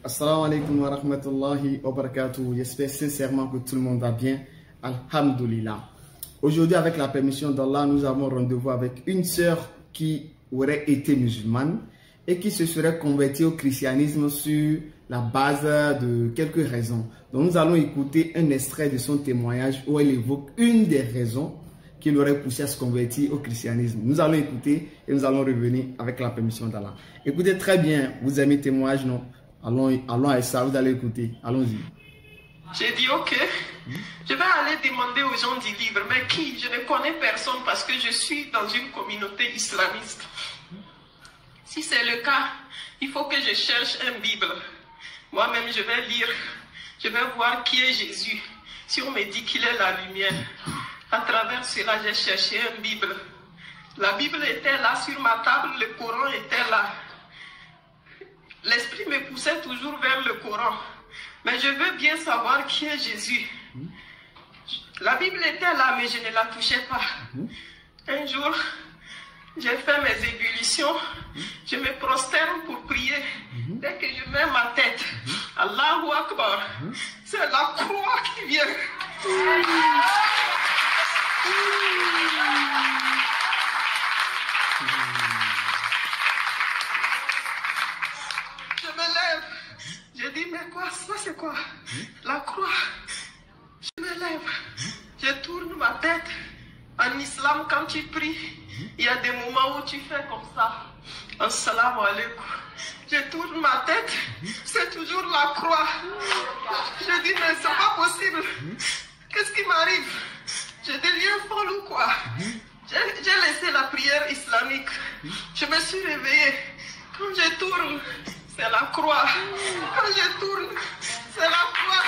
Assalamu alaikum wa rahmatullahi wa barakatuh. J'espère sincèrement que tout le monde va bien. Alhamdulillah. Aujourd'hui, avec la permission d'Allah, nous avons rendez-vous avec une sœur qui aurait été musulmane et qui se serait convertie au christianisme sur la base de quelques raisons. Donc nous allons écouter un extrait de son témoignage où elle évoque une des raisons qui l'aurait poussé à se convertir au christianisme. Nous allons écouter et nous allons revenir avec la permission d'Allah. Écoutez très bien, vous aimez le témoignage, non? Allons à ça, vous allez écouter. Allons-y. J'ai dit ok, je vais aller demander aux gens du livre. Mais qui? Je ne connais personne parce que je suis dans une communauté islamiste. Si c'est le cas, il faut que je cherche une Bible. Moi-même, je vais lire, je vais voir qui est Jésus. Si on me dit qu'il est la lumière, à travers cela, j'ai cherché une Bible. La Bible était là sur ma table, le Coran était là. L'esprit me poussait toujours vers le Coran. Mais je veux bien savoir qui est Jésus. La Bible était là, mais je ne la touchais pas. Un jour, j'ai fait mes ébullitions. Je me prosterne pour prier. Dès que je mets ma tête, Allahu Akbar, c'est la croix qui vient. Je me lève. Je dis, mais quoi, ça c'est quoi? La croix. Je me lève. Je tourne ma tête. En islam, quand tu pries, il y a des moments où tu fais comme ça. Assalamu alaikum. Je tourne ma tête. C'est toujours la croix. Je dis, mais c'est pas possible. Qu'est-ce qui m'arrive? J'ai des liens folles ou quoi? J'ai laissé la prière islamique. Je me suis réveillé. Quand je tourne, c'est la croix. Quand je tourne, c'est la croix.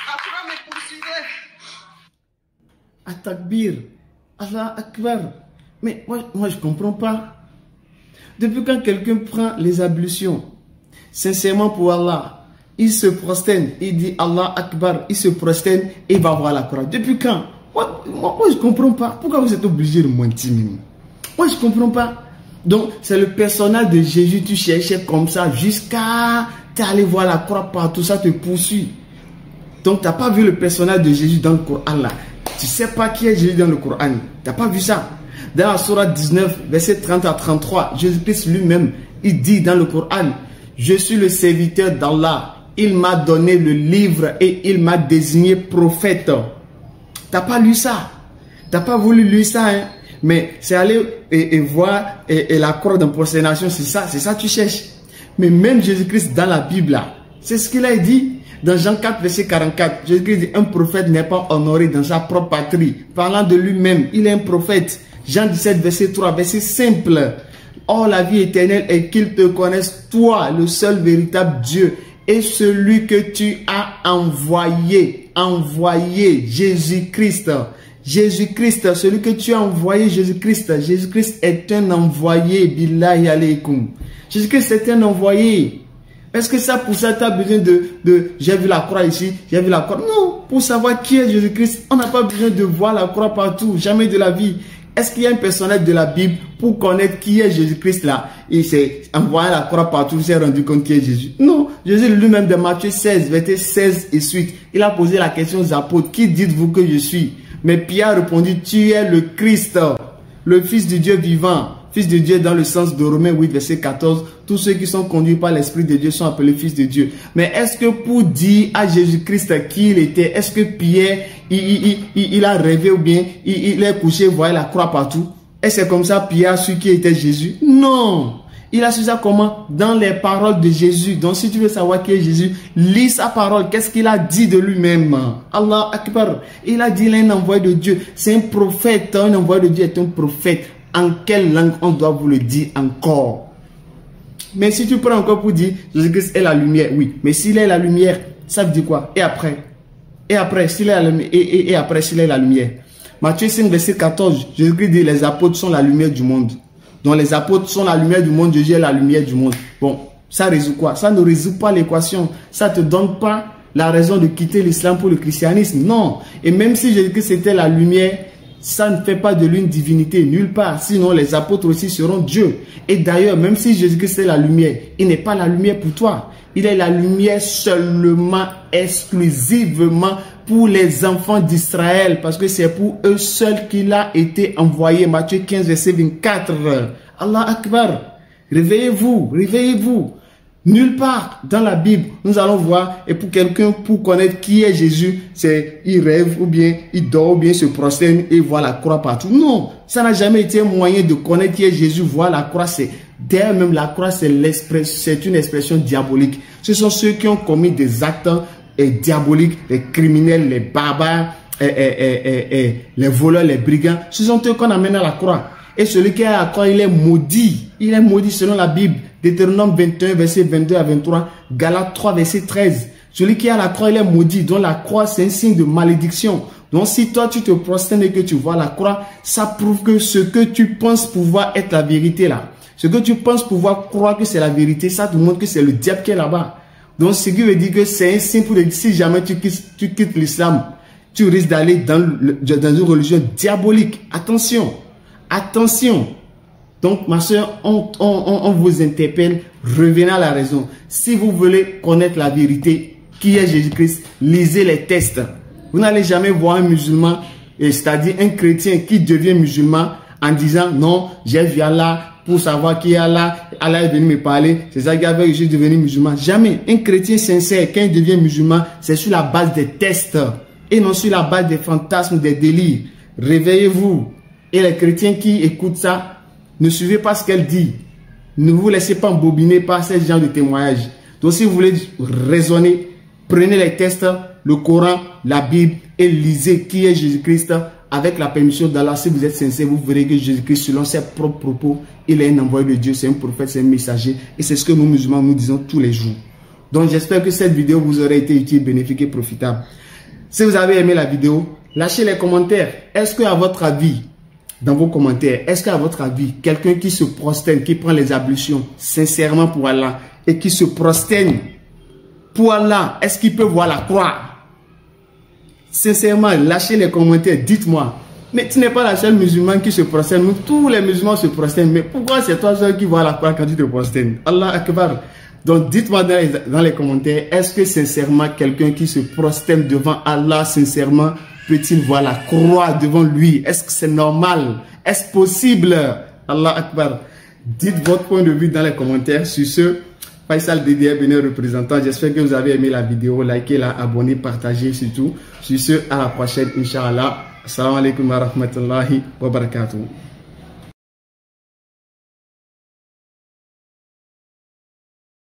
La croix me poursuivait. At-Takbir, Allah Akbar. Mais moi je comprends pas. Depuis quand quelqu'un prend les ablutions, sincèrement pour Allah, il se prosterne, il dit Allah Akbar, il se prosterne et il va voir la croix. Depuis quand? Moi je comprends pas. Pourquoi vous êtes obligé de mentir? Moi je comprends pas. Donc c'est le personnage de Jésus, tu cherchais comme ça jusqu'à t'aller voir la croix partout, ça te poursuit. Donc tu n'as pas vu le personnage de Jésus dans le Coran là. Tu sais pas qui est Jésus dans le Coran. Tu n'as pas vu ça. Dans la sourate 19, verset 30 à 33, Jésus-Christ lui-même, il dit dans le Coran, je suis le serviteur d'Allah. Il m'a donné le livre et il m'a désigné prophète. T'as pas lu ça. T'as pas voulu lire ça, hein? Mais c'est aller et voir et la croix de prosternation, c'est ça tu cherches. Mais même Jésus-Christ dans la Bible, là, c'est ce qu'il a dit. Dans Jean 4, verset 44, Jésus-Christ dit, un prophète n'est pas honoré dans sa propre patrie. Parlant de lui-même, il est un prophète. Jean 17, verset 3, verset simple. Or, la vie éternelle est qu'ils te connaissent, toi, le seul véritable Dieu, et celui que tu as envoyé, Jésus-Christ. Jésus-Christ, celui que tu as envoyé, Jésus-Christ. Jésus-Christ est un envoyé, billahi alaykoum. Jésus-Christ est un envoyé. Est-ce que ça, pour ça, tu as besoin de j'ai vu la croix ici, j'ai vu la croix? Non, pour savoir qui est Jésus-Christ, on n'a pas besoin de voir la croix partout, jamais de la vie. Est-ce qu'il y a un personnage de la Bible pour connaître qui est Jésus-Christ là? Il s'est envoyé la croix partout, il s'est rendu compte qui est Jésus. Non, Jésus lui-même de Matthieu 16, verset 16 et suite, il a posé la question aux apôtres, qui dites-vous que je suis? Mais Pierre a répondu, tu es le Christ, le Fils du Dieu vivant. Fils de Dieu dans le sens de Romains 8, verset 14, tous ceux qui sont conduits par l'Esprit de Dieu sont appelés fils de Dieu. Mais est-ce que pour dire à Jésus-Christ qui il était, est-ce que Pierre, il a rêvé ou bien il est couché, voyait la croix partout? Et c'est comme ça Pierre a su qui était Jésus? Non! Il a su ça comment? Dans les paroles de Jésus. Donc si tu veux savoir qui est Jésus, lis sa parole. Qu'est-ce qu'il a dit de lui-même? Allah Akbar. Il a dit, il est un envoyé de Dieu. C'est un prophète. Un envoyé de Dieu est un prophète. En quelle langue on doit vous le dire encore? Mais si tu prends encore pour dire Jésus-Christ est la lumière, oui. Mais s'il est la lumière, ça veut dire quoi? Et après? Et après, s'il est la lumière, et après, s'il est la lumière. Matthieu 5, verset 14, Jésus-Christ dit les apôtres sont la lumière du monde. Donc les apôtres sont la lumière du monde, Jésus est la lumière du monde. Bon, ça résout quoi? Ça ne résout pas l'équation. Ça ne te donne pas la raison de quitter l'islam pour le christianisme. Non. Et même si Jésus-Christ était la lumière, Ça ne fait pas de lui une divinité, nulle part. Sinon, les apôtres aussi seront Dieu. Et d'ailleurs, même si Jésus-Christ est la lumière, il n'est pas la lumière pour toi. Il est la lumière seulement, exclusivement pour les enfants d'Israël. Parce que c'est pour eux seuls qu'il a été envoyé. Matthieu 15, verset 24. Allah Akbar. Réveillez-vous, réveillez-vous. Nulle part dans la Bible, nous allons voir, et pour quelqu'un, pour connaître qui est Jésus, c'est il rêve, ou bien il dort, ou bien il se prosterne et voit la croix partout. Non, ça n'a jamais été un moyen de connaître qui est Jésus, voir la croix. D'ailleurs, même la croix, c'est une expression diabolique. Ce sont ceux qui ont commis des actes diaboliques, les criminels, les barbares, les voleurs, les brigands. Ce sont eux qu'on amène à la croix. Et celui qui est à la croix, il est maudit. Il est maudit selon la Bible. Deutéronome 21, verset 22 à 23. Galates 3, verset 13. Celui qui est à la croix, il est maudit. Donc la croix, c'est un signe de malédiction. Donc si toi, tu te prosternes et que tu vois la croix, ça prouve que ce que tu penses pouvoir être la vérité là, ce que tu penses pouvoir croire que c'est la vérité, ça te montre que c'est le diable qui est là-bas. Donc ce qui veut dire que c'est un signe pour dire, si jamais tu quittes l'islam, tu risques d'aller dans une religion diabolique. Attention. Attention. Donc, ma soeur, on vous interpelle, revenez à la raison. Si vous voulez connaître la vérité, qui est Jésus-Christ, lisez les textes. Vous n'allez jamais voir un musulman, c'est-à-dire un chrétien qui devient musulman en disant, non, j'ai vu Allah pour savoir qui est Allah, Allah est venu me parler, c'est ça qui a fait que je suis devenu musulman. Jamais. Un chrétien sincère, quand il devient musulman, c'est sur la base des textes et non sur la base des fantasmes, des délires. Réveillez-vous. Et les chrétiens qui écoutent ça, ne suivez pas ce qu'elle dit. Ne vous laissez pas embobiner par ce genre de témoignages. Donc si vous voulez raisonner, prenez les textes, le Coran, la Bible et lisez qui est Jésus-Christ avec la permission d'Allah. Si vous êtes sincère, vous verrez que Jésus-Christ, selon ses propres propos, il est un envoyé de Dieu, c'est un prophète, c'est un messager. Et c'est ce que nous musulmans nous disons tous les jours. Donc j'espère que cette vidéo vous aura été utile, bénéfique et profitable. Si vous avez aimé la vidéo, lâchez les commentaires. Est-ce que à votre avis, dans vos commentaires, est-ce qu'à votre avis, quelqu'un qui se prosterne, qui prend les ablutions sincèrement pour Allah et qui se prosterne pour Allah, est-ce qu'il peut voir la croix? Sincèrement, lâchez les commentaires, dites-moi. Mais tu n'es pas la seule musulmane qui se prosterne. Nous, tous les musulmans se prosternent. Mais pourquoi c'est toi seul qui vois la croix quand tu te prosternes? Allah Akbar. Donc dites-moi dans les commentaires, est-ce que sincèrement quelqu'un qui se prosterne devant Allah, sincèrement, peut-il voir la croix devant lui? Est-ce que c'est normal? Est-ce possible? Allah Akbar. Dites votre point de vue dans les commentaires. Sur ce, Faisal DDR, béni représentant. J'espère que vous avez aimé la vidéo. Likez-la, abonnez, partagez surtout. Sur ce, à la prochaine, Inch'Allah. Assalamu alaikum wa rahmatullahi wa barakatuh.